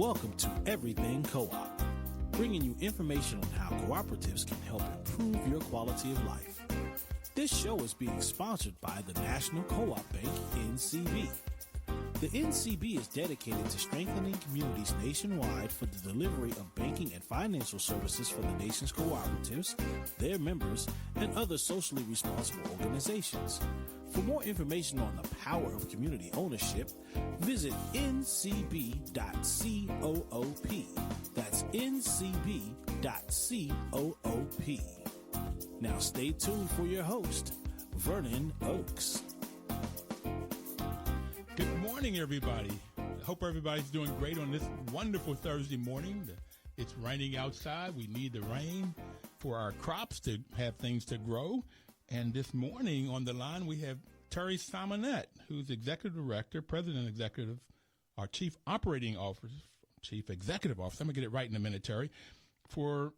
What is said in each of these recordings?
Welcome to Everything Co-op, bringing you information on how cooperatives can help improve your quality of life. This show is being sponsored by the National Co-op Bank, NCB. The NCB is dedicated to strengthening communities nationwide for the delivery of banking and financial services for the nation's cooperatives, their members, and other socially responsible organizations. For more information on the power of community ownership, visit ncb.coop. That's ncb.coop. Now stay tuned for your host, Vernon Oakes. Good morning, everybody. I hope everybody's doing great on this wonderful Thursday morning. It's raining outside. We need the rain for our crops to have things to grow. And this morning on the line, we have Terry Simonette, who's Executive Director, President Executive, our Chief Operating Officer, Chief Executive Officer, I'm going to get it right in a minute, Terry, for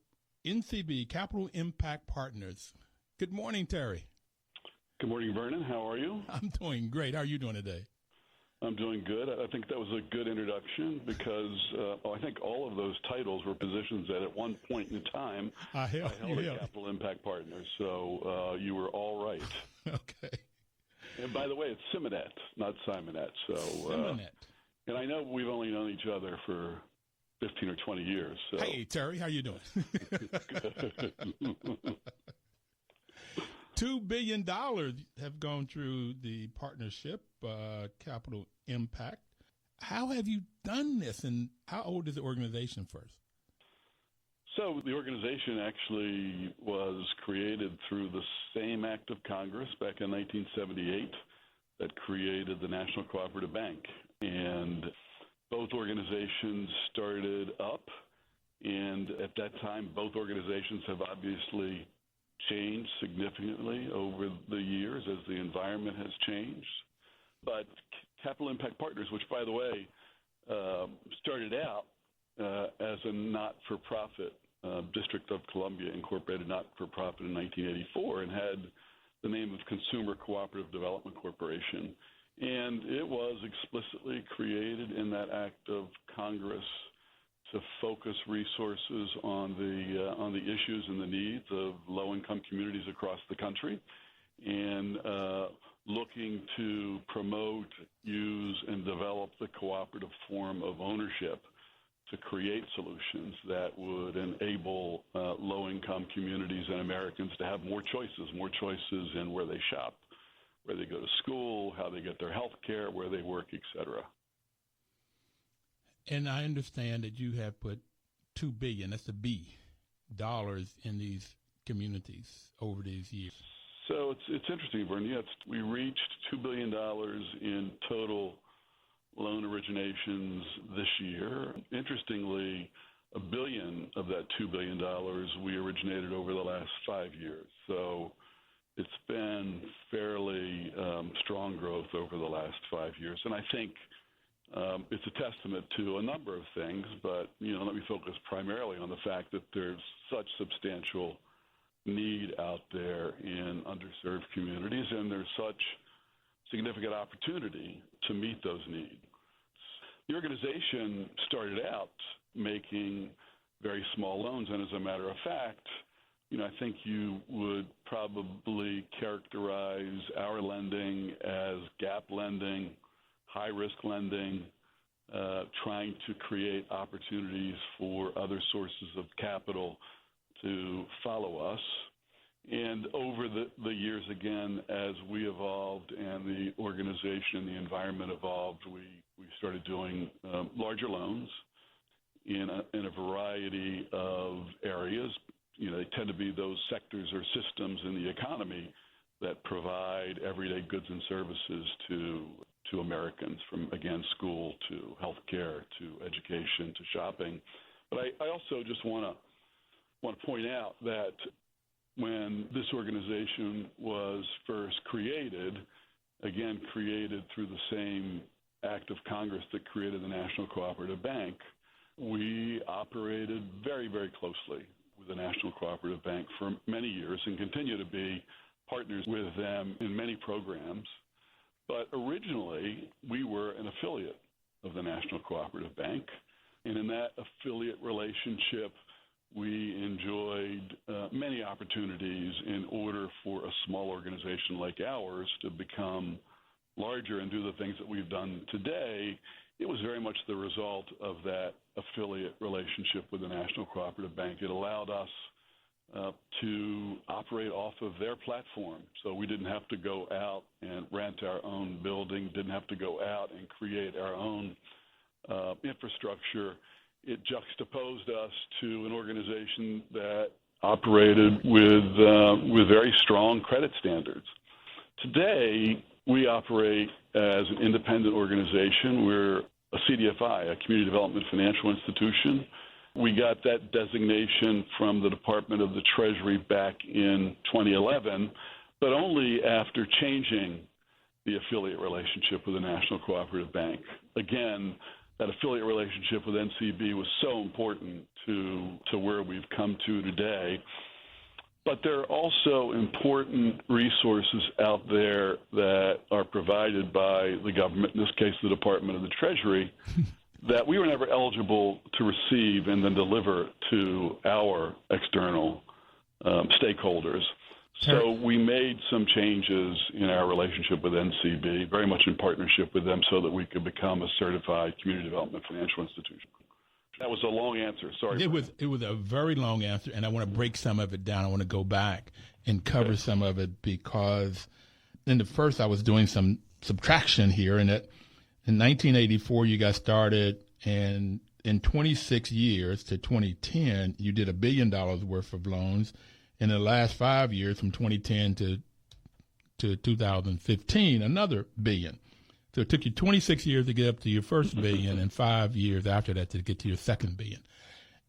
NCB, Capital Impact Partners. Good morning, Terry. Good morning, Vernon. How are you? I'm doing great. How are you doing today? I'm doing good. I think that was a good introduction because I think all of those titles were positions that at one point in time I held at Capital Impact Partners. So you were all right. Okay. And by the way, it's Simonette, not Simonette. So Simonette. And I know we've only known each other for 15 or 20 years. So. Hey, Terry, how you doing? $2 billion have gone through the partnership, Capital Impact. How have you done this, and how old is the organization first? So the organization actually was created through the same act of Congress back in 1978 that created the National Cooperative Bank. And both organizations started up, and at that time, both organizations have obviously changed significantly over the years as the environment has changed. But Capital Impact Partners, which, by the way, started out as a not-for-profit District of Columbia Incorporated not-for-profit in 1984 and had the name of Consumer Cooperative Development Corporation. And it was explicitly created in that act of Congress to focus resources on the issues and the needs of low-income communities across the country, and looking to promote, use, and develop the cooperative form of ownership to create solutions that would enable low-income communities and Americans to have more choices in where they shop, where they go to school, how they get their health care, where they work, et cetera. And I understand that you have put $2 billion, that's a B, dollars in these communities over these years. So it's interesting, Vernon. Yes, we reached $2 billion in total loan originations this year. Interestingly, $1 billion of that $2 billion we originated over the last 5 years. So it's been fairly strong growth over the last 5 years. And I think it's a testament to a number of things, but, let me focus primarily on the fact that there's such substantial need out there in underserved communities, and there's such significant opportunity to meet those needs. The organization started out making very small loans, and as a matter of fact, I think you would probably characterize our lending as gap lending, high-risk lending, trying to create opportunities for other sources of capital to follow us. And over the years, again, as we evolved and the organization, the environment evolved, we started doing larger loans in a variety of areas. They tend to be those sectors or systems in the economy that provide everyday goods and services to Americans, from, again, school to healthcare to education to shopping. But I also just want to point out that when this organization was first created, again, created through the same act of Congress that created the National Cooperative Bank, we operated very, very closely with the National Cooperative Bank for many years and continue to be partners with them in many programs. But originally, we were an affiliate of the National Cooperative Bank. And in that affiliate relationship, we enjoyed many opportunities in order for a small organization like ours to become larger and do the things that we've done today. It was very much the result of that affiliate relationship with the National Cooperative Bank. It allowed us to operate off of their platform. So we didn't have to go out and rent our own building, didn't have to go out and create our own infrastructure. It juxtaposed us to an organization that operated with very strong credit standards. Today, we operate as an independent organization. We're a CDFI, a Community Development Financial Institution. We got that designation from the Department of the Treasury back in 2011, but only after changing the affiliate relationship with the National Cooperative Bank. Again, that affiliate relationship with NCB was so important to where we've come to today. But there are also important resources out there that are provided by the government, in this case the Department of the Treasury, that we were never eligible to receive and then deliver to our external stakeholders. So we made some changes in our relationship with NCB, very much in partnership with them, so that we could become a certified community development financial institution. That was a long answer. Sorry. It was a very long answer, and I want to break some of it down. I want to go back and cover some of it, because in the first I was doing some subtraction here, and that in 1984 you got started, and in 26 years to 2010 you did $1 billion worth of loans. In the last 5 years, from 2010 to 2015, another billion. So it took you 26 years to get up to your first billion, and 5 years after that to get to your second billion.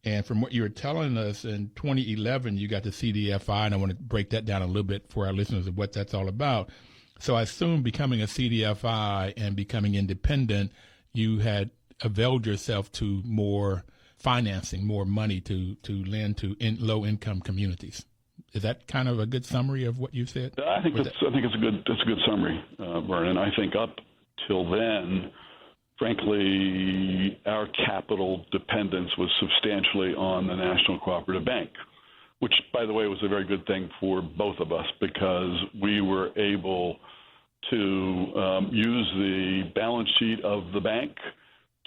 And from what you were telling us, in 2011, you got the CDFI, and I want to break that down a little bit for our listeners of what that's all about. So I assume becoming a CDFI and becoming independent, you had availed yourself to more financing, more money to lend to low-income communities. Is that kind of a good summary of what you said? I think it's a good summary, Vernon. I think up till then, frankly, our capital dependence was substantially on the National Cooperative Bank, which, by the way, was a very good thing for both of us, because we were able to use the balance sheet of the bank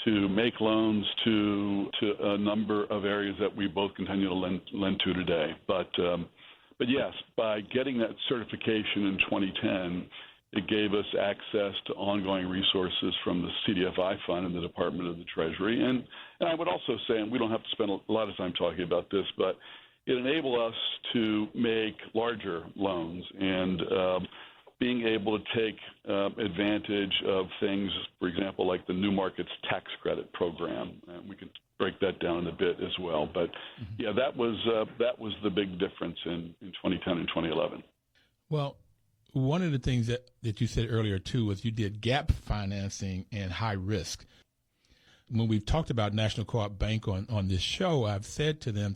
to make loans to a number of areas that we both continue to lend to today. But yes, by getting that certification in 2010, it gave us access to ongoing resources from the CDFI fund and the Department of the Treasury. And I would also say, and we don't have to spend a lot of time talking about this, but it enabled us to make larger loans and being able to take advantage of things, for example, like the New Markets Tax Credit Program. We can break that down a bit as well. But, yeah, that was the big difference in 2010 and 2011. Well, one of the things that you said earlier, too, was you did gap financing and high risk. When we've talked about National Co-op Bank on this show, I've said to them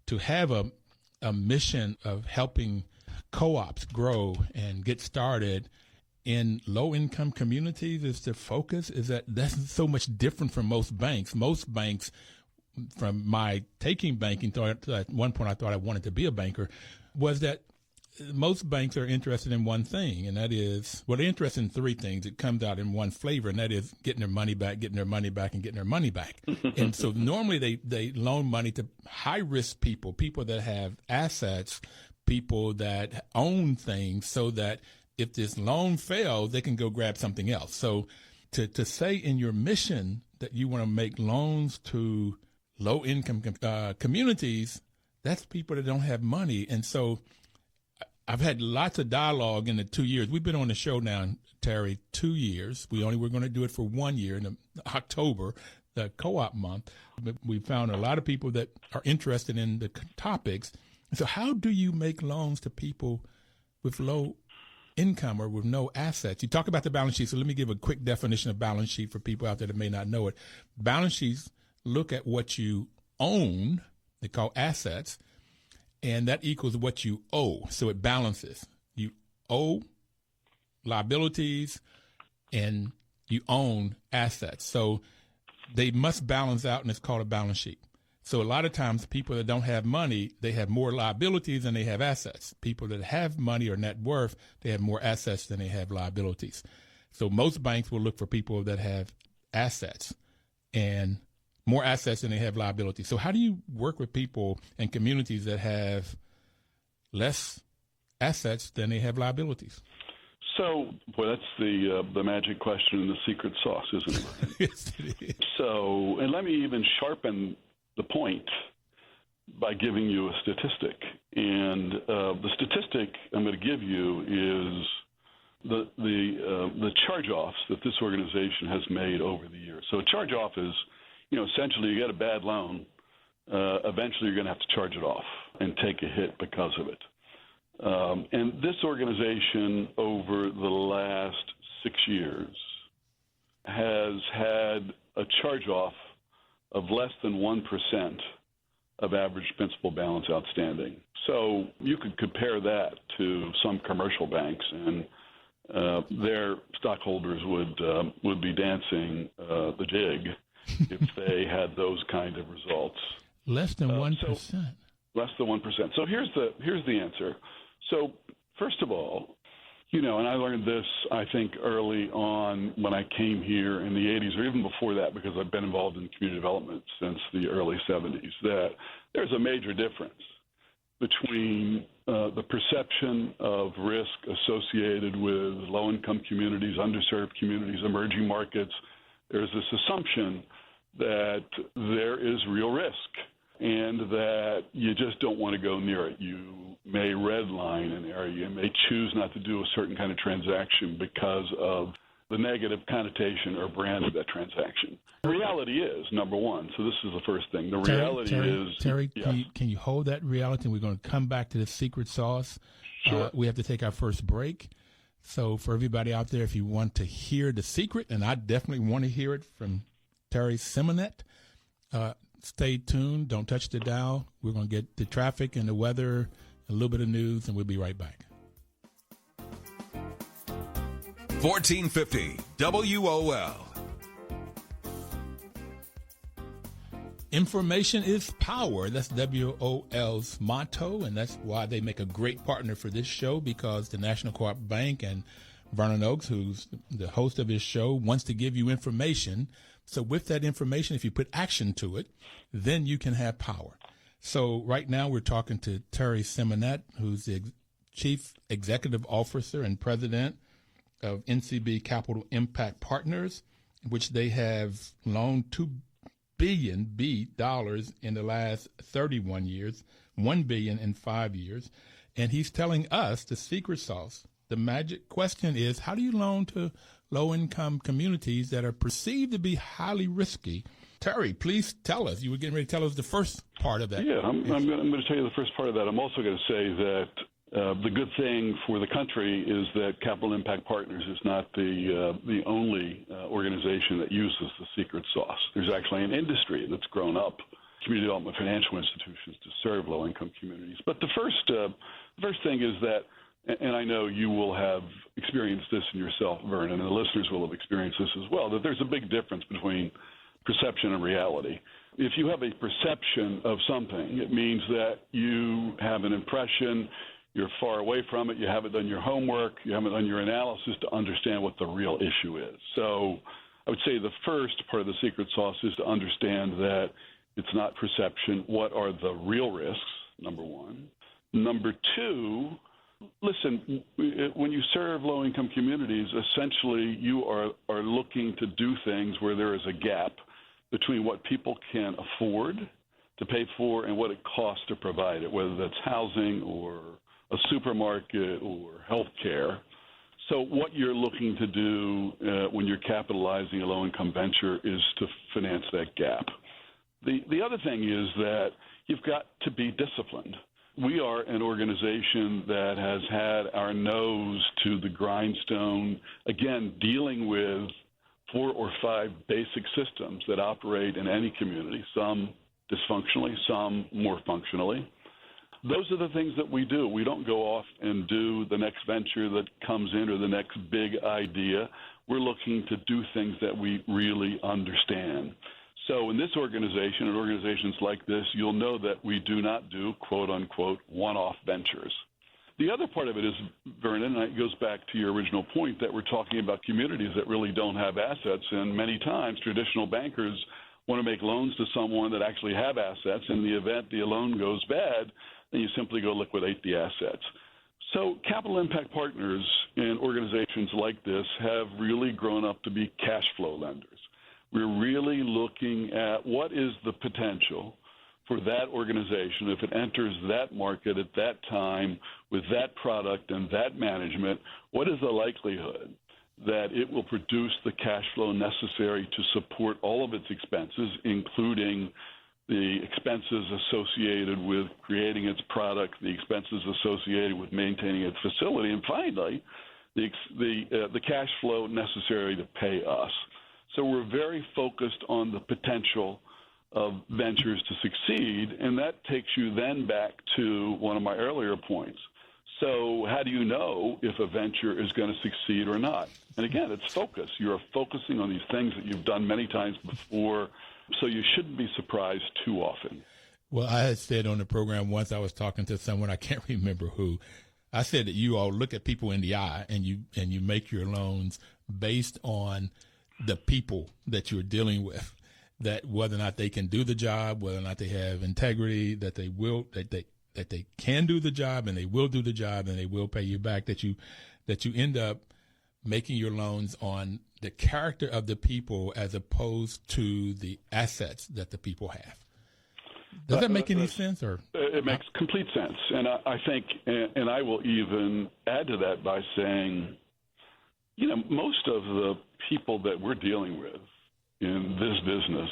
to have a mission of helping co-ops grow and get started in low-income communities is the focus. That's so much different from most banks. Most banks, from my taking banking, at one point I thought I wanted to be a banker, was that most banks are interested in one thing, and that is, well, they're interested in three things. It comes out in one flavor, and that is getting their money back, getting their money back, and getting their money back. And so normally they loan money to high-risk people that have assets, people that own things, so that if this loan fails, they can go grab something else. So to say in your mission that you want to make loans to low-income communities, that's people that don't have money. And so I've had lots of dialogue in the 2 years. We've been on the show now, Terry, 2 years. We were going to do it for 1 year in October, the co-op month. But we found a lot of people that are interested in the topics. So how do you make loans to people with low income or with no assets? You talk about the balance sheet, so let me give a quick definition of balance sheet for people out there that may not know it. Balance sheets look at what you own, they call assets, and that equals what you owe. So it balances. You owe liabilities and you own assets. So they must balance out, and it's called a balance sheet. So a lot of times people that don't have money, they have more liabilities than they have assets. People that have money or net worth, they have more assets than they have liabilities. So most banks will look for people that have assets and more assets than they have liabilities. So how do you work with people and communities that have less assets than they have liabilities? So, boy, that's the magic question and the secret sauce, isn't it? Yes, it is. So, and let me even sharpen the point by giving you a statistic. And the statistic I'm going to give you is the charge-offs that this organization has made over the years. So a charge-off is, essentially you get a bad loan, eventually you're going to have to charge it off and take a hit because of it. And this organization over the last 6 years has had a charge-off of less than 1% of average principal balance outstanding. So you could compare that to some commercial banks, and their stockholders would be dancing the jig if they had those kind of results. Less than 1%. Less than 1%. So here's the answer. So first of all, and I learned this, I think, early on when I came here in the 80s, or even before that, because I've been involved in community development since the early 70s, that there's a major difference between the perception of risk associated with low-income communities, underserved communities, emerging markets. There's this assumption that there is real risk and that you just don't want to go near it. You may redline an area. You may choose not to do a certain kind of transaction because of the negative connotation or brand of that transaction. The reality is, number one, so this is the first thing. The reality is... Terry, yes. can you hold that reality? We're going to come back to the secret sauce. Sure. We have to take our first break. So for everybody out there, if you want to hear the secret, and I definitely want to hear it from Terry Simonet, stay tuned. Don't touch the dial. We're going to get the traffic and the weather, a little bit of news, and we'll be right back. 1450 WOL. Information is power. That's WOL's motto, and that's why they make a great partner for this show, because the National Co-op Bank and Vernon Oaks, who's the host of his show, wants to give you information. So with that information, if you put action to it, then you can have power. So right now we're talking to Terry Simonet, who's the Chief Executive Officer and President of NCB Capital Impact Partners, which they have loaned $2 billion in the last 31 years, $1 billion in 5 years. And he's telling us the secret sauce. The magic question is, how do you loan to low-income communities that are perceived to be highly risky? Terry, please tell us. You were getting ready to tell us the first part of that. Yeah, I'm going to tell you the first part of that. I'm also going to say that the good thing for the country is that Capital Impact Partners is not the only organization that uses the secret sauce. There's actually an industry that's grown up, community development financial institutions, to serve low-income communities. But the first thing is that, and I know you will have experienced this in yourself, Vernon, and the listeners will have experienced this as well, that there's a big difference between perception and reality. If you have a perception of something, it means that you have an impression, you're far away from it, you haven't done your homework, you haven't done your analysis to understand what the real issue is. So I would say the first part of the secret sauce is to understand that it's not perception. What are the real risks, number one? Number two, listen, when you serve low-income communities, essentially you are looking to do things where there is a gap between what people can afford to pay for and what it costs to provide it, whether that's housing or a supermarket or health care. So what you're looking to do when you're capitalizing a low-income venture is to finance that gap. The other thing is that you've got to be disciplined. We are an organization that has had our nose to the grindstone, again, dealing with 4 or 5 basic systems that operate in any community, some dysfunctionally, some more functionally. Those are the things that we do. We don't go off and do the next venture that comes in or the next big idea. We're looking to do things that we really understand. So in this organization and organizations like this, you'll know that we do not do, quote unquote, one-off ventures. The other part of it is, Vernon, and it goes back to your original point that we're talking about communities that really don't have assets, and many times traditional bankers want to make loans to someone that actually have assets. In the event the loan goes bad, then you simply go liquidate the assets. So capital impact partners and organizations like this have really grown up to be cash flow lenders. We're really looking at what is the potential for that organization if it enters that market at that time with that product and that management. What is the likelihood that it will produce the cash flow necessary to support all of its expenses, including the expenses associated with creating its product, the expenses associated with maintaining its facility, and finally, the cash flow necessary to pay us. So we're very focused on the potential of ventures to succeed, and that takes you then back to one of my earlier points. So how do you know if a venture is going to succeed or not? And again, it's focus. You're focusing on these things that you've done many times before, so you shouldn't be surprised too often. Well, I had said on the program once, I was talking to someone, I can't remember who, I said that you all look at people in the eye and you make your loans based on the people that you're dealing with, that whether or not they can do the job, whether or not they have integrity, that they will, that they can do the job and they will do the job and they will pay you back, that you end up making your loans on the character of the people as opposed to the assets that the people have. Does that make any sense? Or it makes complete sense. And I think, and I will even add to that by saying, most of the people that we're dealing with in this business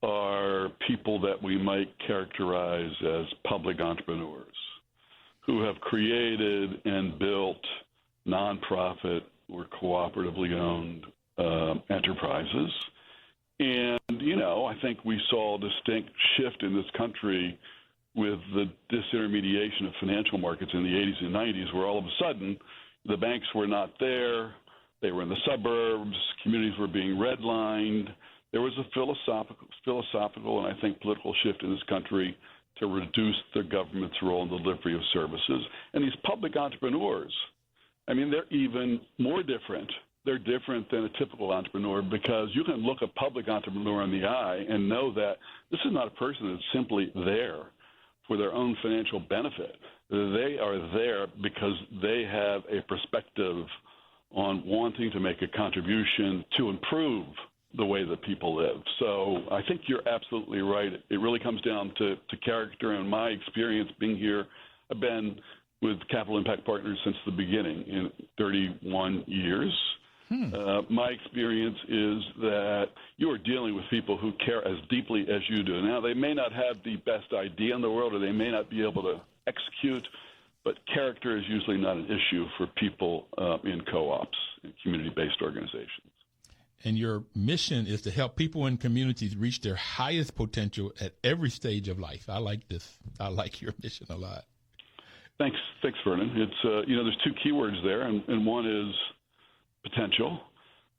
are people that we might characterize as public entrepreneurs who have created and built nonprofit or cooperatively owned enterprises. And, I think we saw a distinct shift in this country with the disintermediation of financial markets in the 80s and 90s, where all of a sudden the banks were not there. They were in the suburbs. Communities were being redlined. There was a philosophical and I think political shift in this country to reduce the government's role in the delivery of services. And these public entrepreneurs, they're even more different. They're different than a typical entrepreneur because you can look a public entrepreneur in the eye and know that this is not a person that's simply there for their own financial benefit. They are there because they have a perspective on wanting to make a contribution to improve the way that people live. So I think you're absolutely right. It really comes down to character. And my experience being here, I've been with Capital Impact Partners since the beginning, in 31 years. My experience is that you are dealing with people who care as deeply as you do. Now, they may not have the best idea in the world, or they may not be able to execute, but character is usually not an issue for people in co-ops and community-based organizations. And your mission is to help people in communities reach their highest potential at every stage of life. I like this. I like your mission a lot. Thanks, Vernon. It's there's two keywords there, and one is potential.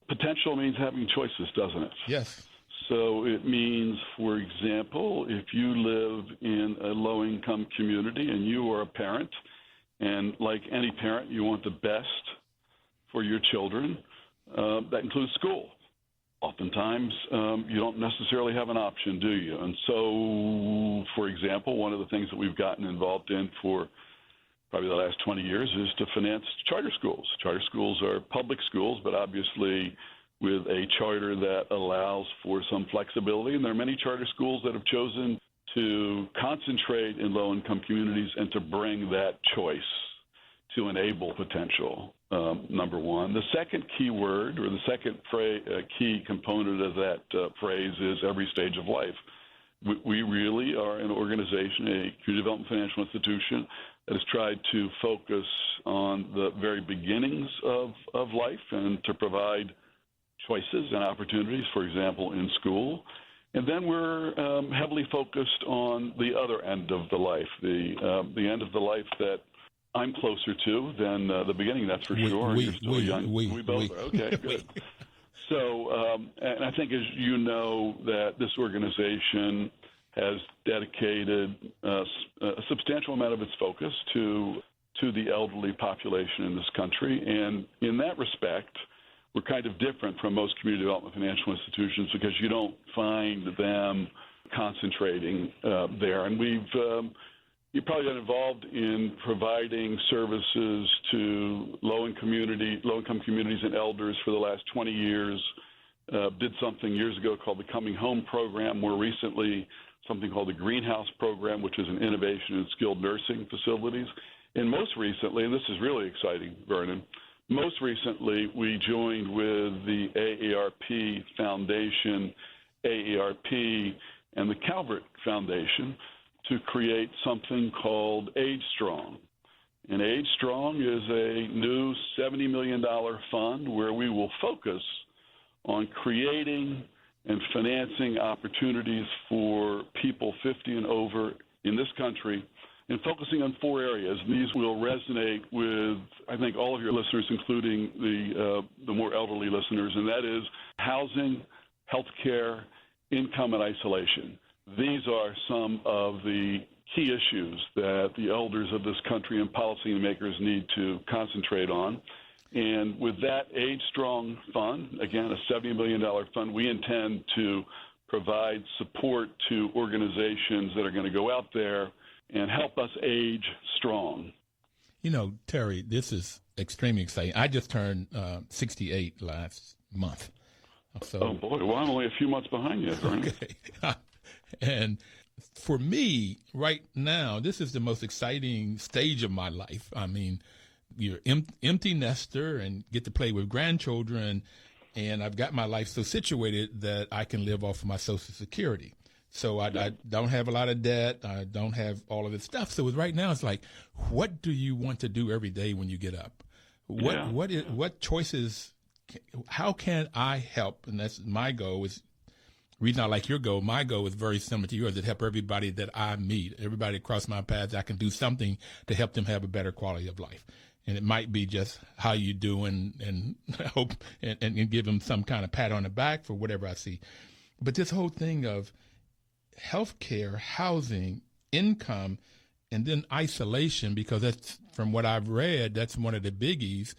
Potential means having choices, doesn't it? Yes. So it means, for example, if you live in a low-income community and you are a parent, and like any parent, you want the best for your children, that includes school. Oftentimes, you don't necessarily have an option, do you? And so, for example, one of the things that we've gotten involved in for probably the last 20 years is to finance charter schools. Charter schools are public schools, but obviously with a charter that allows for some flexibility. And there are many charter schools that have chosen to concentrate in low-income communities and to bring that choice to enable potential, number one. The second key word, or the second key component of that phrase, is every stage of life. We really are an organization, a community development financial institution, that has tried to focus on the very beginnings of life and to provide choices and opportunities, for example, in school. And then we're heavily focused on the other end of the life, the end of the life that I'm closer to than the beginning, that's for sure. You're still young. We both are. Okay, good. And I think, as you know, that this organization has dedicated a substantial amount of its focus to the elderly population in this country. And in that respect, we're kind of different from most community development financial institutions because you don't find them concentrating there. And you've probably been involved in providing services to low-income communities and elders for the last 20 years. Did something years ago called the Coming Home Program. More recently, something called the Greenhouse Program, which is an innovation in skilled nursing facilities. And most recently, and this is really exciting, Vernon, most recently we joined with the AARP Foundation, AARP, and the Calvert Foundation to create something called Age Strong. And Age Strong is a new $70 million fund where we will focus on creating and financing opportunities for people 50 and over in this country, and focusing on 4 areas. These will resonate with, I think, all of your listeners, including the more elderly listeners, and that is housing, healthcare, income, and isolation. These are some of the key issues that the elders of this country and policymakers need to concentrate on. And with that Age Strong Fund, again, a $70 million fund, we intend to provide support to organizations that are going to go out there and help us age strong. You know, Terry, this is extremely exciting. I just turned 68 last month. So, oh, boy. Well, I'm only a few months behind you, Vernon. Okay. And for me, right now, this is the most exciting stage of my life. I mean, you're empty nester and get to play with grandchildren, and I've got my life so situated that I can live off of my Social Security. So I don't have a lot of debt. I don't have all of this stuff. So right now it's like, what do you want to do every day when you get up? What choices, how can I help? And that's my goal. Is reason I like your goal. My goal is very similar to yours, to help everybody that I meet, everybody across my paths. I can do something to help them have a better quality of life. And it might be just how you do and hope and give them some kind of pat on the back for whatever I see. But this whole thing of healthcare, housing, income, and then isolation, because that's, from what I've read, that's one of the biggies.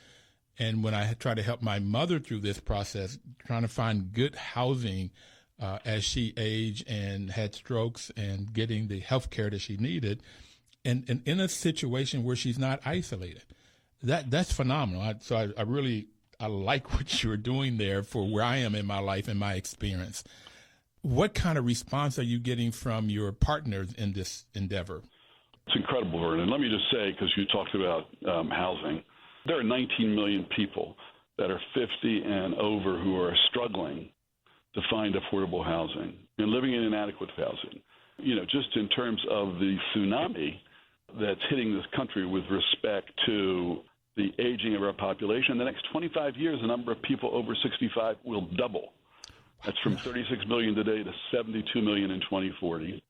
And when I try to help my mother through this process, trying to find good housing as she aged and had strokes and getting the health care that she needed, and in a situation where she's not isolated. That's phenomenal. I like what you're doing there for where I am in my life and my experience. What kind of response are you getting from your partners in this endeavor? It's incredible, Vernon. Let me just say, because you talked about housing, there are 19 million people that are 50 and over who are struggling to find affordable housing and living in inadequate housing. You know, just in terms of the tsunami that's hitting this country with respect to the aging of our population, in the next 25 years, the number of people over 65 will double. That's from 36 million today to 72 million in 2040.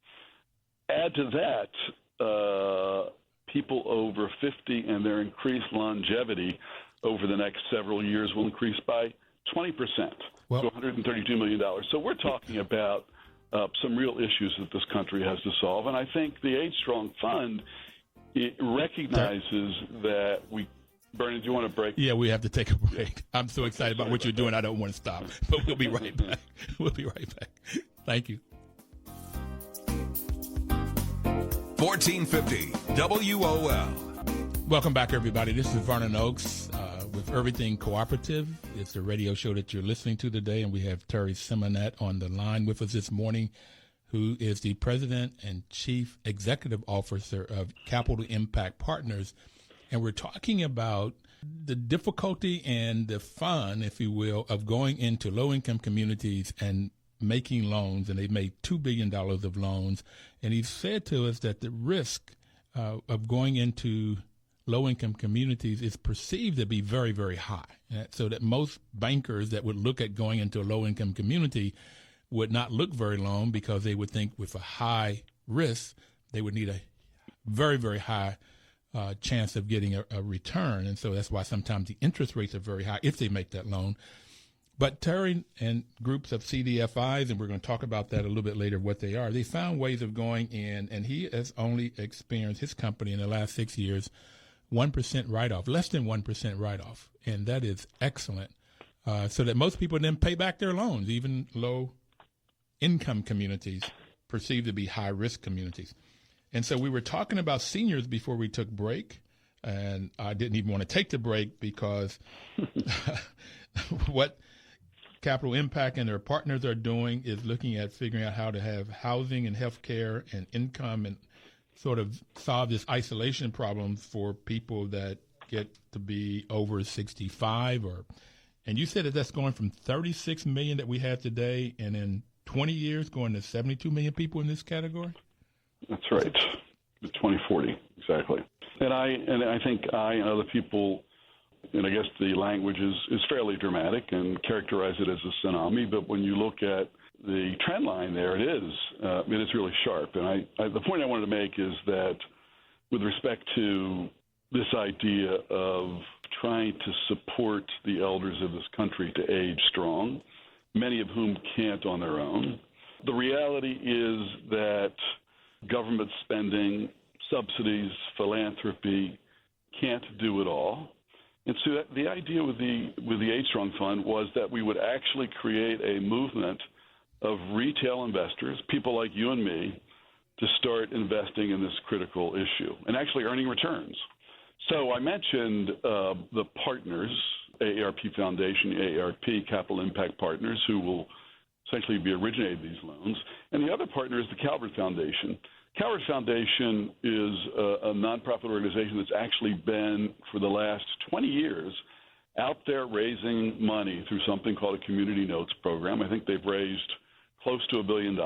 Add to that people over 50 and their increased longevity over the next several years will increase by 20% to $132 million. So we're talking about some real issues that this country has to solve. And I think the Age Strong Fund, it recognizes that we – Vernon, do you want to break? Yeah, we have to take a break. I'm so excited about what you're doing. I don't want to stop. But we'll be right back. We'll be right back. Thank you. 1450 WOL. Welcome back, everybody. This is Vernon Oakes with Everything Cooperative. It's the radio show that you're listening to today, and we have Terry Simonette on the line with us this morning, who is the President and Chief Executive Officer of Capital Impact Partners. And we're talking about the difficulty and the fun, if you will, of going into low-income communities and making loans. And they've made $2 billion of loans. And he said to us that the risk of going into low-income communities is perceived to be very, very high. So that most bankers that would look at going into a low-income community would not look very long, because they would think with a high risk, they would need a very, very high chance of getting a return. And so that's why sometimes the interest rates are very high if they make that loan. But Terry and groups of CDFIs, and we're going to talk about that a little bit later, what they are, they found ways of going in, and he has only experienced, his company in the last 6 years, 1% write-off, less than 1% write-off, and that is excellent. So that most people then pay back their loans, even low-income communities perceived to be high-risk communities. And so we were talking about seniors before we took break, and I didn't even want to take the break because what Capital Impact and their partners are doing is looking at figuring out how to have housing and health care and income and sort of solve this isolation problem for people that get to be over 65 and you said that that's going from 36 million that we have today and in 20 years going to 72 million people in this category? That's right. 2040, exactly. And I think I and other people, and I guess the language is fairly dramatic and characterize it as a tsunami, but when you look at the trend line there, it is really sharp. And the point I wanted to make is that with respect to this idea of trying to support the elders of this country to age strong, many of whom can't on their own, the reality is that government spending, subsidies, philanthropy can't do it all. And so the idea with the Age Strong Fund was that we would actually create a movement of retail investors, people like you and me, to start investing in this critical issue and actually earning returns. So I mentioned the partners, AARP Foundation, AARP Capital Impact Partners, who will essentially be originating these loans. And the other partner is the Calvert Foundation. Calvert Foundation is a nonprofit organization that's actually been, for the last 20 years, out there raising money through something called a Community Notes program. I think they've raised close to $1 billion.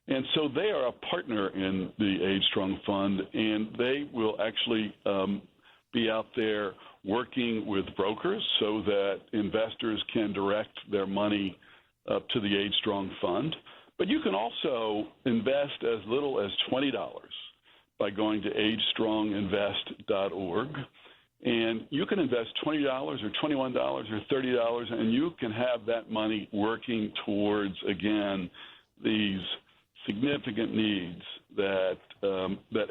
And so they are a partner in the Age Strong Fund, and they will actually be out there working with brokers so that investors can direct their money to the Age Strong Fund. But you can also invest as little as $20 by going to agestronginvest.org. And you can invest $20 or $21 or $30, and you can have that money working towards, again, these significant needs that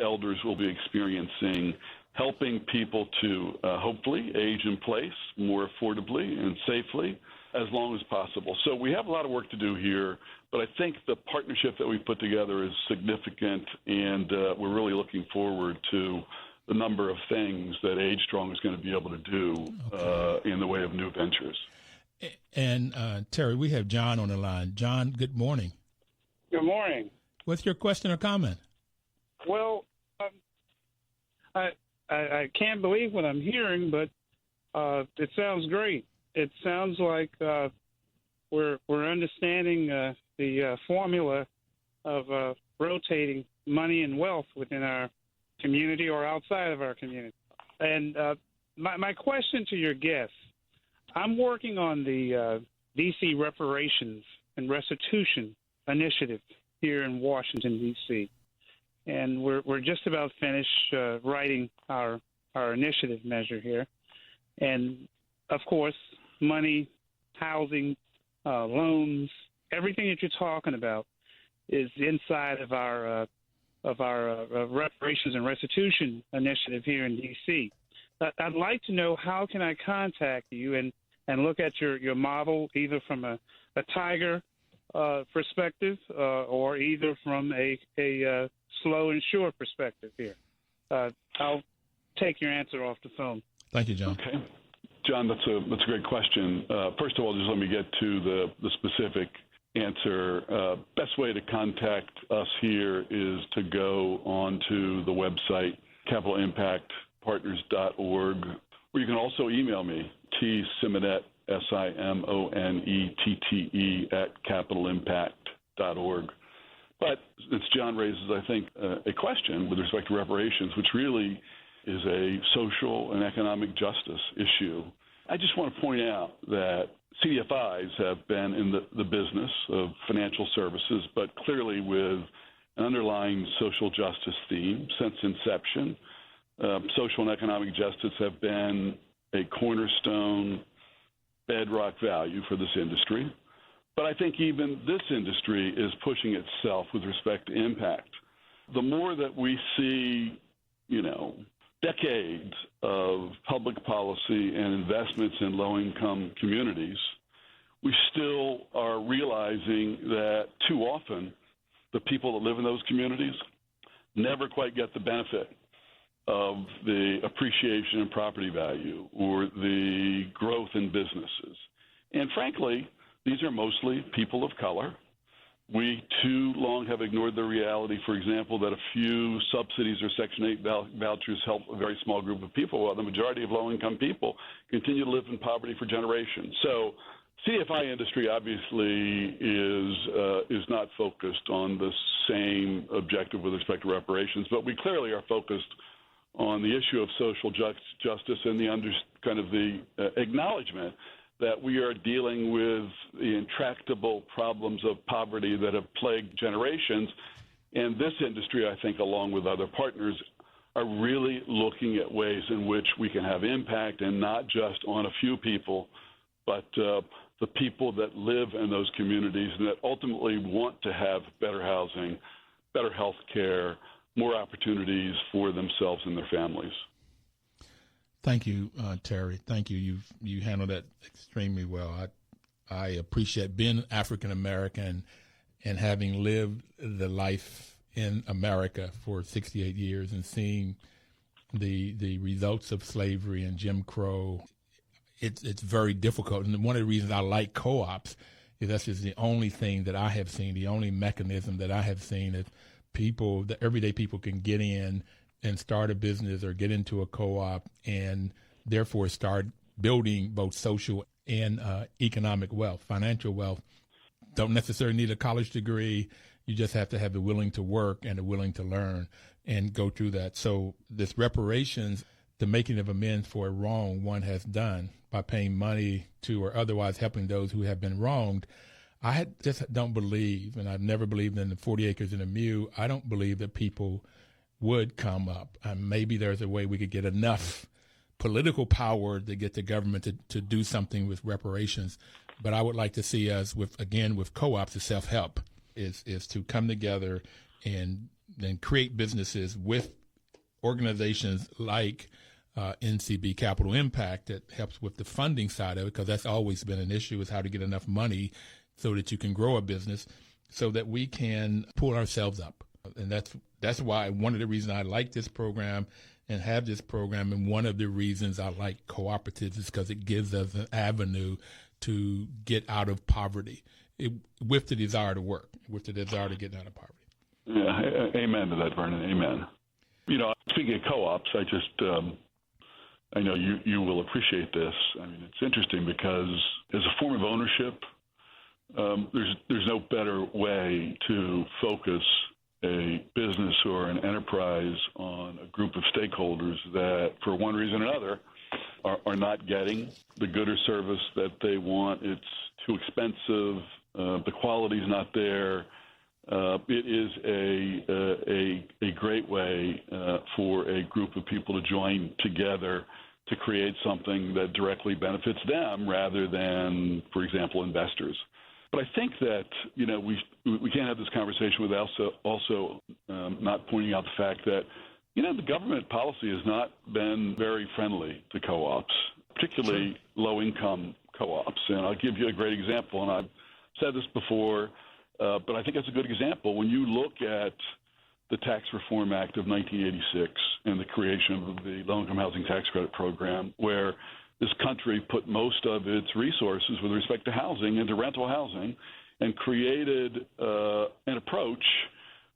elders will be experiencing, helping people to hopefully age in place more affordably and safely as long as possible. So we have a lot of work to do here, but I think the partnership that we put together is significant, and we're really looking forward to the number of things that Age Strong is going to be able to do in the way of new ventures. And Terry, we have John on the line. John, good morning. Good morning. What's your question or comment? Well, I can't believe what I'm hearing, but it sounds great. It sounds like we're understanding the formula of rotating money and wealth within our community or outside of our community. And my question to your guests, I'm working on the D.C. Reparations and Restitution Initiative here in Washington, D.C., and we're just about finished writing our initiative measure here. And, of course, money, housing, loans, everything that you're talking about is inside of our reparations and restitution initiative here in D.C. I'd like to know, how can I contact you and look at your model, either from a Tiger perspective or either from a slow and sure perspective here. I'll take your answer off the phone. Thank you, John. Okay. John, that's a great question. First of all, just let me get to the specific answer. Best way to contact us here is to go onto the website, capitalimpactpartners.org, or you can also email me, Simonette, SIMONETTE, @capitalimpact.org. But since John raises, I think, a question with respect to reparations, which really is a social and economic justice issue, I just want to point out that CDFIs have been in the business of financial services, but clearly with an underlying social justice theme since inception. Social and economic justice have been a cornerstone bedrock value for this industry. But I think even this industry is pushing itself with respect to impact. The more that we see, decades of public policy and investments in low-income communities, we still are realizing that too often the people that live in those communities never quite get the benefit of the appreciation in property value or the growth in businesses. And frankly, these are mostly people of color. We too long have ignored the reality, for example, that a few subsidies or Section 8 vouchers help a very small group of people, while the majority of low-income people continue to live in poverty for generations. So CFI industry obviously is not focused on the same objective with respect to reparations, but we clearly are focused on the issue of social justice and the acknowledgement that we are dealing with the intractable problems of poverty that have plagued generations. And this industry, I think, along with other partners, are really looking at ways in which we can have impact, and not just on a few people, but the people that live in those communities and that ultimately want to have better housing, better health care, more opportunities for themselves and their families. Thank you, Terry. Thank you. You handled that extremely well. I appreciate being African American and having lived the life in America for 68 years and seeing the results of slavery and Jim Crow. It's very difficult. And one of the reasons I like co-ops is that's just the only thing that I have seen, the only mechanism that I have seen is that everyday people can get in and start a business or get into a co-op and therefore start building both social and economic wealth, financial wealth. Don't necessarily need a college degree. You just have to have the willing to work and the willing to learn and go through that. So this reparations, the making of amends for a wrong one has done by paying money to or otherwise helping those who have been wronged. I just don't believe, and I've never believed in the 40 acres and a mule, I don't believe that people would come up. Maybe there's a way we could get enough political power to get the government to do something with reparations. But I would like to see us with co-ops, the self-help is to come together and then create businesses with organizations like NCB Capital Impact that helps with the funding side of it, because that's always been an issue, is how to get enough money so that you can grow a business so that we can pull ourselves up. And that's why one of the reasons I like this program and have this program, and one of the reasons I like cooperatives is because it gives us an avenue to get out of poverty with the desire to work, with the desire to get out of poverty. Yeah, amen to that, Vernon. Amen. Speaking of co-ops, I know you will appreciate this. I mean, it's interesting because as a form of ownership, there's no better way to focus a business or an enterprise on a group of stakeholders that, for one reason or another, are not getting the good or service that they want. It's too expensive. The quality's not there. It is a great way for a group of people to join together to create something that directly benefits them rather than, for example, investors. But I think that, we can't have this conversation without also not pointing out the fact that, the government policy has not been very friendly to co-ops, particularly low-income co-ops. And I'll give you a great example, and I've said this before, but I think it's a good example. When you look at the Tax Reform Act of 1986 and the creation of the Low-Income Housing Tax Credit Program, where this country put most of its resources with respect to housing into rental housing and created an approach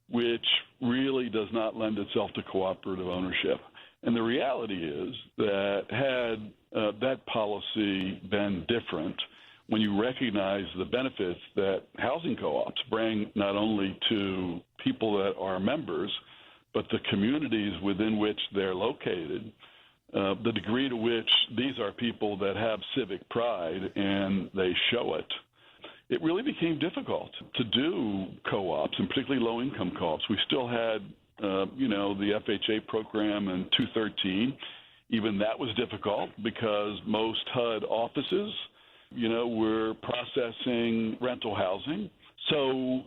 which really does not lend itself to cooperative ownership. And the reality is that had that policy been different, when you recognize the benefits that housing co-ops bring not only to people that are members, but the communities within which they're located, the degree to which these are people that have civic pride and they show it, it really became difficult to do co-ops, and particularly low-income co-ops. We still had, the FHA program in 2013. Even that was difficult because most HUD offices We're processing rental housing. So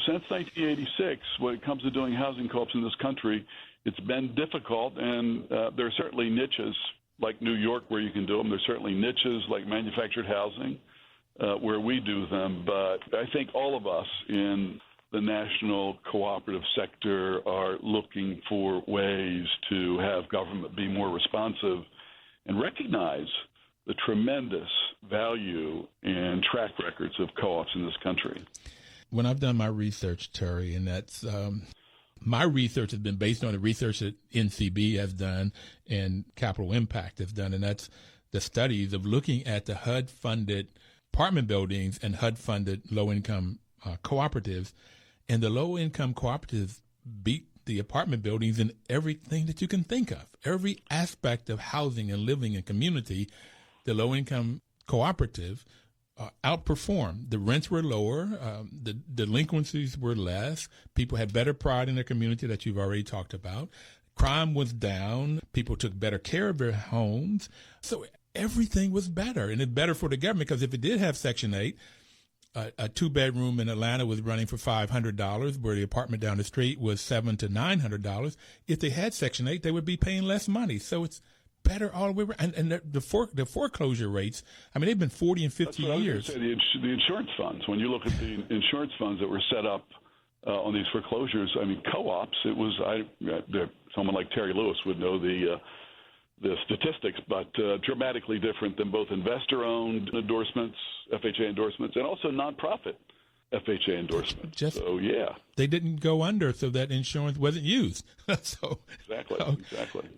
since 1986, when it comes to doing housing co-ops in this country, it's been difficult, and there are certainly niches like New York where you can do them. There's certainly niches like manufactured housing where we do them. But I think all of us in the national cooperative sector are looking for ways to have government be more responsive and recognize the tremendous value and track records of co-ops in this country. When I've done my research, Terry, and that's my research has been based on the research that NCB has done and Capital Impact has done, and that's the studies of looking at the HUD-funded apartment buildings and HUD-funded low-income cooperatives, and the low-income cooperatives beat the apartment buildings in everything that you can think of. Every aspect of housing and living and community, the low-income cooperative outperformed. The rents were lower, the delinquencies were less, people had better pride in their community that you've already talked about, crime was down, people took better care of their homes, so everything was better. And it's better for the government because if it did have Section 8, a two-bedroom in Atlanta was running for $500, where the apartment down the street was $700 to $900. If they had Section 8, they would be paying less money. So it's better all the way around. And the foreclosure rates, I mean, they've been 40 and 50 years. The insurance funds, when you look at the insurance funds that were set up on these foreclosures, I mean, co-ops, it was, someone like Terry Lewis would know the statistics, but dramatically different than both investor-owned endorsements, FHA endorsements, and also nonprofit FHA endorsements. So, yeah. They didn't go under, so that insurance wasn't used. Exactly.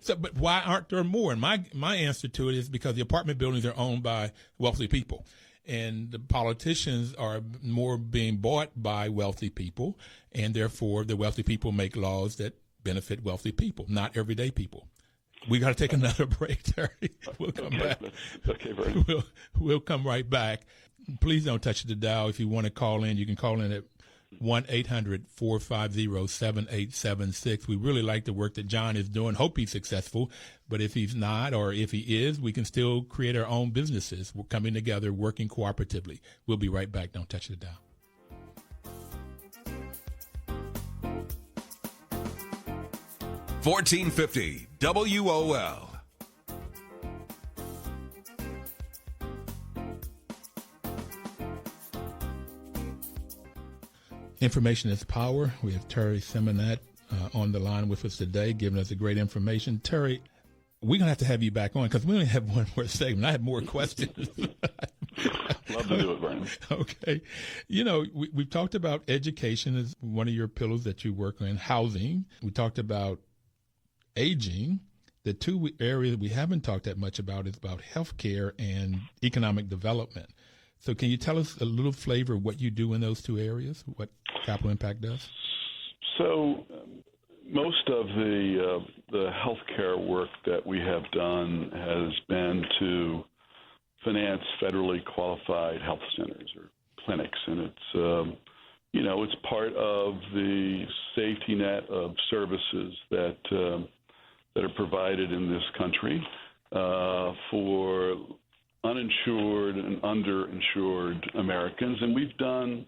So, but why aren't there more? And my answer to it is because the apartment buildings are owned by wealthy people, and the politicians are more being bought by wealthy people, and therefore the wealthy people make laws that benefit wealthy people, not everyday people. We got to take another break, Terry. We'll come back. Okay, Vernon. We'll come right back. Please don't touch the dial. If you want to call in, you can call in at 1-800-450-7876. We really like the work that John is doing. Hope he's successful. But if he's not, or if he is, we can still create our own businesses. We're coming together, working cooperatively. We'll be right back. Don't touch the dial. $14.50 WOL. Information is power. We have Terry Simonette on the line with us today, giving us the great information. Terry, we're going to have you back on because we only have one more segment. I have more questions. Love to do it, Vernon. Okay. We've talked about education as one of your pillars that you work on, housing. We talked about aging. The two areas we haven't talked that much about is about healthcare and economic development. So can you tell us a little flavor of what you do in those two areas, what Capital Impact does? So most of the healthcare work that we have done has been to finance federally qualified health centers or clinics, and it's it's part of the safety net of services that are provided in this country for uninsured and underinsured Americans. And we've done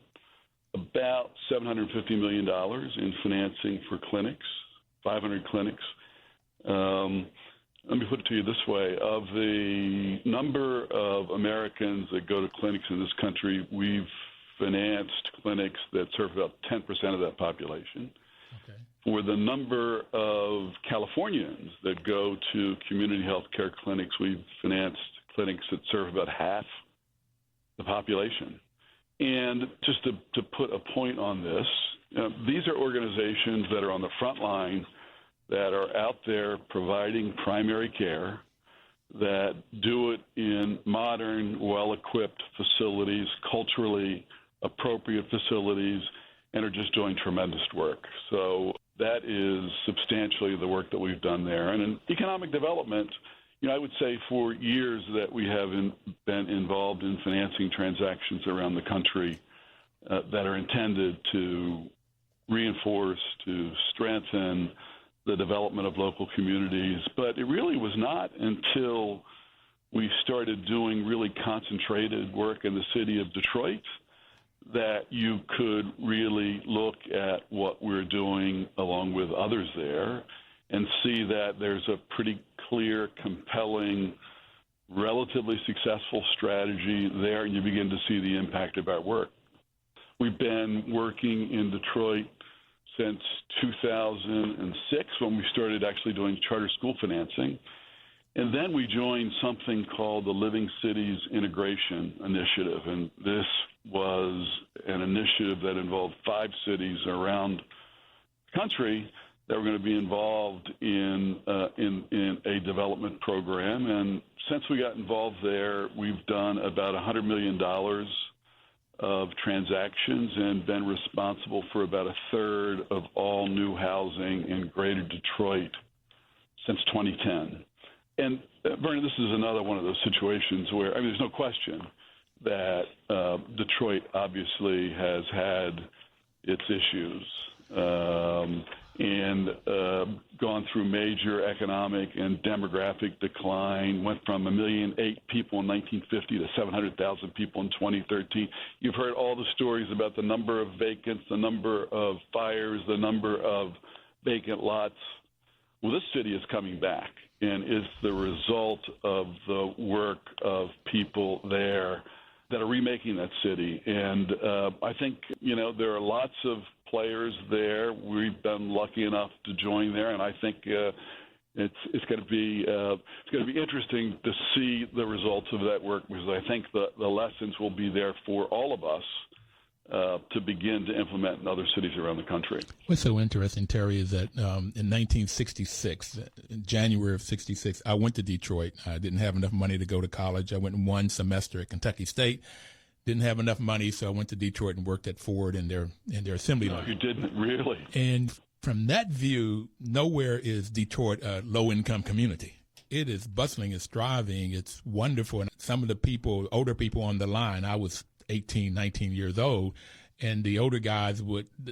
about $750 million in financing for clinics, 500 clinics. Let me put it to you this way. Of the number of Americans that go to clinics in this country, we've financed clinics that serve about 10% of that population. Okay. For the number of Californians that go to community health care clinics, we've financed clinics that serve about half the population. And just to put a point on this, these are organizations that are on the front line, that are out there providing primary care, that do it in modern, well-equipped facilities, culturally appropriate facilities, and are just doing tremendous work. So that is substantially the work that we've done there. And in economic development, I would say for years that we have been involved in financing transactions around the country that are intended to reinforce, to strengthen the development of local communities. But it really was not until we started doing really concentrated work in the city of Detroit, that you could really look at what we're doing along with others there and see that there's a pretty clear, compelling, relatively successful strategy there, and you begin to see the impact of our work. We've been working in Detroit since 2006 when we started actually doing charter school financing. And then we joined something called the Living Cities Integration Initiative. And this was an initiative that involved 5 cities around the country that were going to be involved in a development program. And since we got involved there, we've done about $100 million of transactions and been responsible for about a third of all new housing in greater Detroit since 2010. And, Vernon, this is another one of those situations where, I mean, there's no question that Detroit obviously has had its issues and gone through major economic and demographic decline, went from 1.8 million people in 1950 to 700,000 people in 2013. You've heard all the stories about the number of vacants, the number of fires, the number of vacant lots. Well, this city is coming back, and it's the result of the work of people there that are remaking that city. And I think, you know, there are lots of players there. We've been lucky enough to join there, and I think it's going to be interesting to see the results of that work, because I think the lessons will be there for all of us to begin to implement in other cities around the country. What's so interesting, Terry, is that in 1966, in January of 66, I went to Detroit. I didn't have enough money to go to college. I went 1 semester at Kentucky State. Didn't have enough money, so I went to Detroit and worked at Ford in their assembly line. You didn't really? And from that view, nowhere is Detroit a low-income community. It is bustling, it's thriving, it's wonderful. And some of the people, older people on the line, I was 18, 19 years old, and the older guys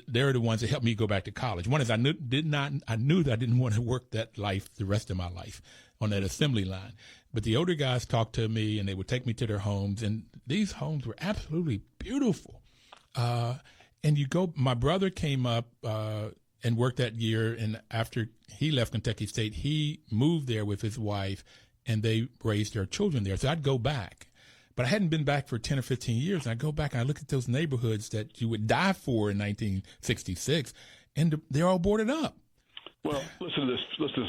they're the ones that helped me go back to college. One is I knew that I didn't want to work that life the rest of my life on that assembly line. But the older guys talked to me, and they would take me to their homes, and these homes were absolutely beautiful. And my brother came up and worked that year, and after he left Kentucky State, he moved there with his wife, and they raised their children there. So I'd go back. But I hadn't been back for 10 or 15 years, and I go back and I look at those neighborhoods that you would die for in 1966, and they're all boarded up. Well, listen to this,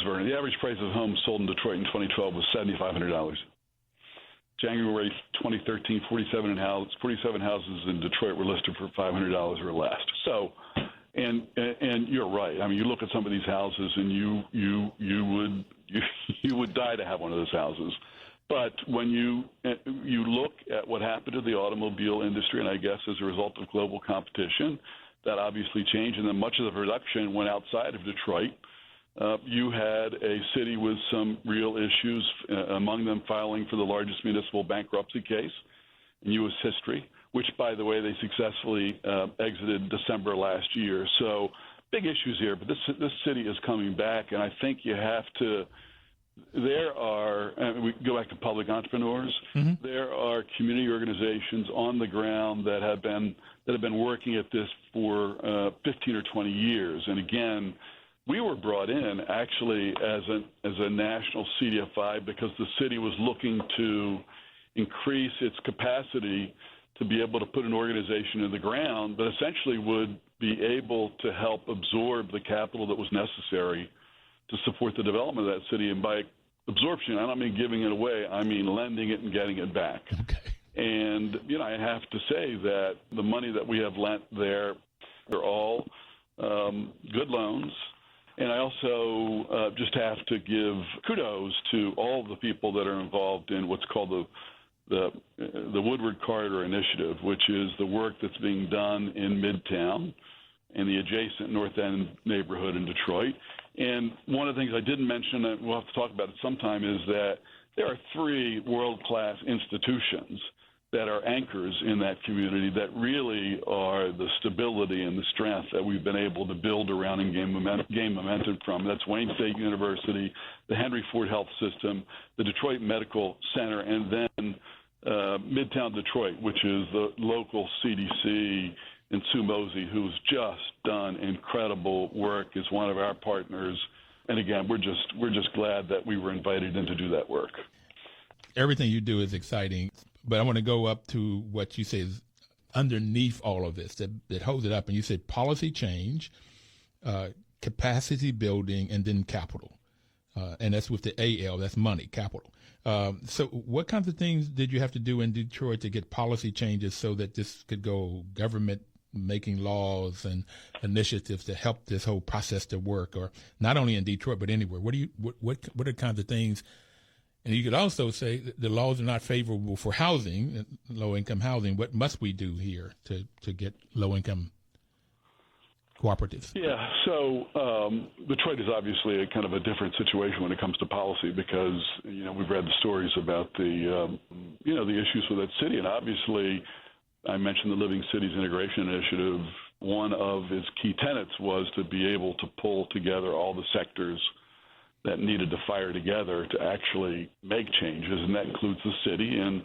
Vernon. The average price of homes sold in Detroit in 2012 was $7,500. January 2013, 47 houses in Detroit were listed for $500 or less. So, and you're right. I mean, you look at some of these houses, and you would die to have one of those houses. But when you look at what happened to the automobile industry, and I guess as a result of global competition, that obviously changed, and then much of the production went outside of Detroit. You had a city with some real issues, among them filing for the largest municipal bankruptcy case in U.S. history, which, by the way, they successfully exited December last year. So big issues here, but this city is coming back, and I think you have to – there are, and we go back to public entrepreneurs. Mm-hmm. There are community organizations on the ground that have been working at this for 15 or 20 years. And again, we were brought in actually as a national CDFI because the city was looking to increase its capacity to be able to put an organization in the ground, but essentially would be able to help absorb the capital that was necessary to support the development of that city. And by absorption, I don't mean giving it away. I mean lending it and getting it back. Okay. And, you know, I have to say that the money that we have lent there are all good loans. And I also just have to give kudos to all of the people that are involved in what's called the Woodward Corridor Initiative, which is the work that's being done in Midtown and the adjacent North End neighborhood in Detroit. And one of the things I didn't mention, and we'll have to talk about it sometime, is that there are 3 world-class institutions that are anchors in that community that really are the stability and the strength that we've been able to build around and gain momentum from. That's Wayne State University, the Henry Ford Health System, the Detroit Medical Center, and then Midtown Detroit, which is the local CDC, and Sue Mosey, who's just done incredible work, is one of our partners. And again, we're just glad that we were invited in to do that work. Everything you do is exciting, but I want to go up to what you say is underneath all of this that holds it up. And you said policy change, capacity building, and then capital. And that's with the AL, that's money, capital. So what kinds of things did you have to do in Detroit to get policy changes so that this could go government making laws and initiatives to help this whole process to work, or not only in Detroit but anywhere? What are the kinds of things? And you could also say that the laws are not favorable for housing, low-income housing. What must we do here to get low-income cooperatives? Yeah, so Detroit is obviously a kind of a different situation when it comes to policy because, we've read the stories about the issues with that city. And obviously, I mentioned the Living Cities Integration Initiative. One of its key tenets was to be able to pull together all the sectors that needed to fire together to actually make changes, and that includes the city. And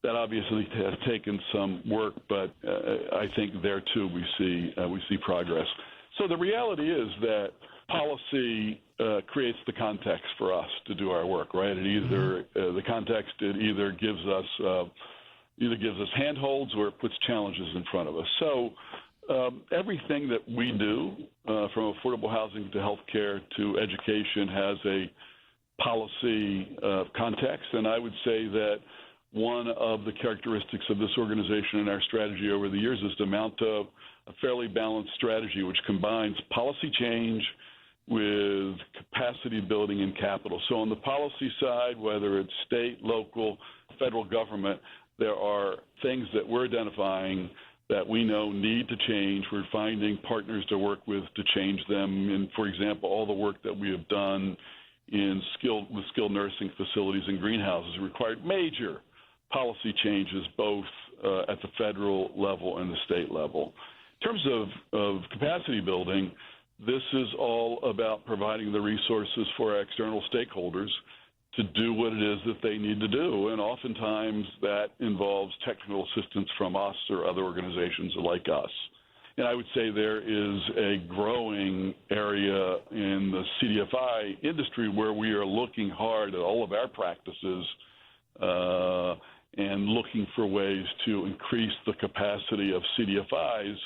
that obviously has taken some work, but I think there too we see progress. So the reality is that policy creates the context for us to do our work, right? It either the context either gives us handholds or it puts challenges in front of us. So everything that we do, from affordable housing to healthcare to education, has a policy context, and I would say that one of the characteristics of this organization and our strategy over the years is to mount a fairly balanced strategy which combines policy change with capacity building and capital. So on the policy side, whether it's state, local, federal government, there are things that we're identifying that we know need to change. We're finding partners to work with to change them. And, for example, all the work that we have done with skilled nursing facilities and greenhouses required major policy changes both at the federal level and the state level. In terms of capacity building, this is all about providing the resources for our external stakeholders to do what it is that they need to do. And oftentimes that involves technical assistance from us or other organizations like us. And I would say there is a growing area in the CDFI industry where we are looking hard at all of our practices and looking for ways to increase the capacity of CDFIs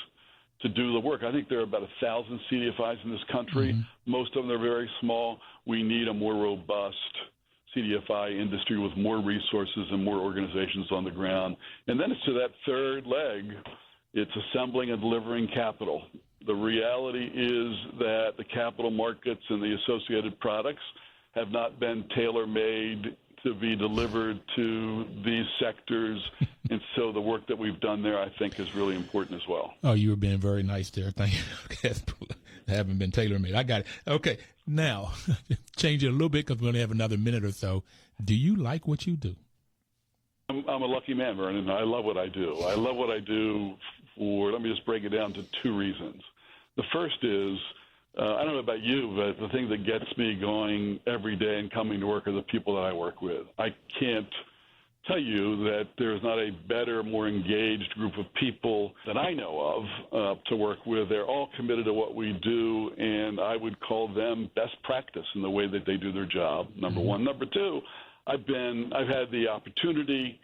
to do the work. I think there are about 1,000 CDFIs in this country. Mm-hmm. Most of them are very small. We need a more robust CDFI industry with more resources and more organizations on the ground. And then it's to that third leg, it's assembling and delivering capital. The reality is that the capital markets and the associated products have not been tailor-made to be delivered to these sectors. And so the work that we've done there, I think, is really important as well. Oh, you were being very nice there. Thank you. Haven't been tailor-made. I got it. Okay. Now, change it a little bit because we only have another minute or so. Do you like what you do? I'm a lucky man, Vernon. I love what I do. I love what I do let me just break it down to two reasons. The first is, I don't know about you, but the thing that gets me going every day and coming to work are the people that I work with. I can't tell you that there's not a better, more engaged group of people that I know of to work with. They're all committed to what we do, and I would call them best practice in the way that they do their job, number one. Number two, I've had the opportunity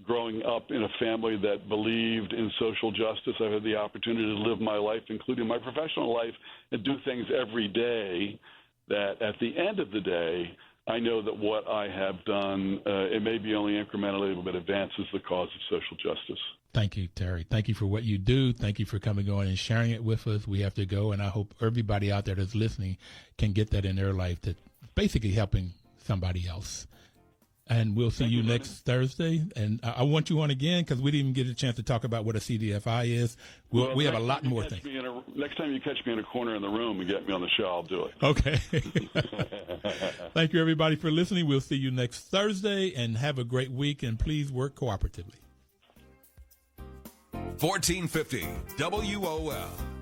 growing up in a family that believed in social justice. I've had the opportunity to live my life, including my professional life, and do things every day that at the end of the day, I know that what I have done, it may be only incrementally, but advances the cause of social justice. Thank you, Terry. Thank you for what you do. Thank you for coming on and sharing it with us. We have to go, and I hope everybody out there that's listening can get that in their life, that basically helping somebody else. And we'll see you next Thursday. And I want you on again because we didn't even get a chance to talk about what a CDFI is. We have a lot more things. Next time you catch me in a corner in the room and get me on the show, I'll do it. Okay. Thank you, everybody, for listening. We'll see you next Thursday, and have a great week. And please work cooperatively. 1450 WOL.